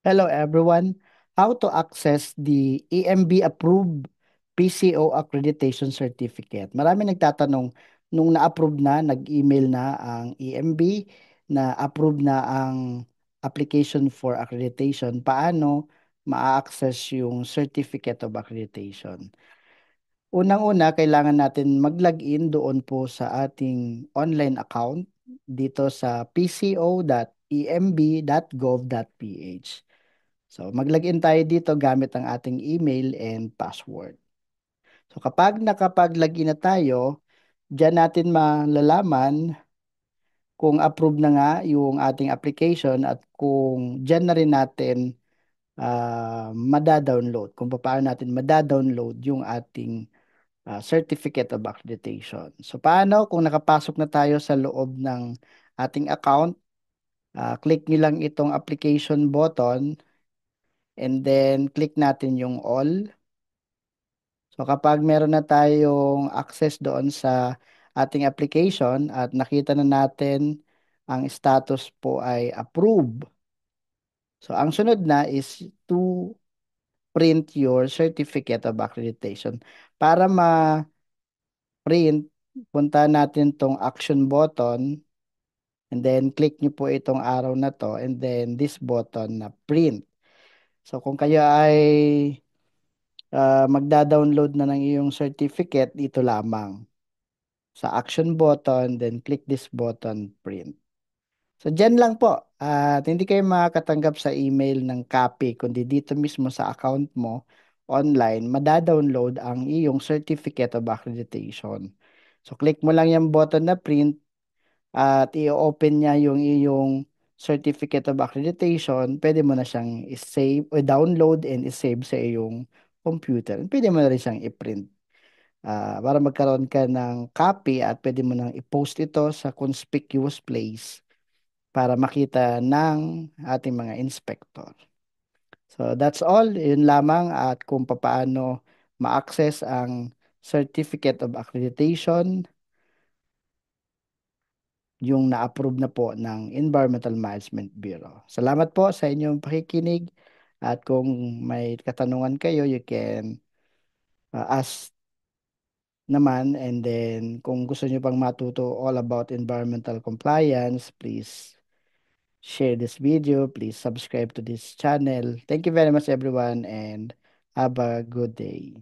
Hello everyone. How to access the EMB approved PCO accreditation certificate? Marami nagtatanong nung na-approve na, nag-email na ang EMB na approve na ang application for accreditation, paano ma-access yung certificate of accreditation? Unang-una, kailangan natin mag-login doon po sa ating online account dito sa pco.emb.gov.ph. So, mag-login tayo dito gamit ang ating email and password. So, kapag nakapag-login na tayo, diyan natin malalaman kung approve na nga yung ating application at kung diyan na rin natin mada-download, kung paano natin mada-download yung ating Certificate of Accreditation. So, paano kung nakapasok na tayo sa loob ng ating account, click nyo lang itong application button and then click natin yung all. So kapag meron na tayong access doon sa ating application at nakita na natin ang status po ay approve. So ang sunod na is to print your certificate of accreditation. Para ma-print, punta natin tong action button and then click nyo po itong arrow na to and then this button na print. So kung kayo ay magda-download na ng iyong certificate, dito lamang sa action button, then click this button, print. So, dyan lang po. At hindi kayo makakatanggap sa email ng copy, kundi dito mismo sa account mo, online, madadownload ang iyong Certificate of Accreditation. So, click mo lang yung button na print at i-open niya yung iyong Certificate of Accreditation. Pwede mo na siyang i-save o download and i-save sa iyong computer. Pwede mo na rin siyang i-print para magkaroon ka ng copy at pwede mo nang i-post ito sa conspicuous place para makita ng ating mga inspector. So that's all. Yun lamang at kung paano ma-access ang Certificate of Accreditation, yung na-approve na po ng Environmental Management Bureau. Salamat po sa inyong pakikinig at kung may katanungan kayo, you can ask naman. And then, kung gusto nyo pang matuto all about environmental compliance, please share this video. Please subscribe to this channel. Thank you very much, everyone, and have a good day.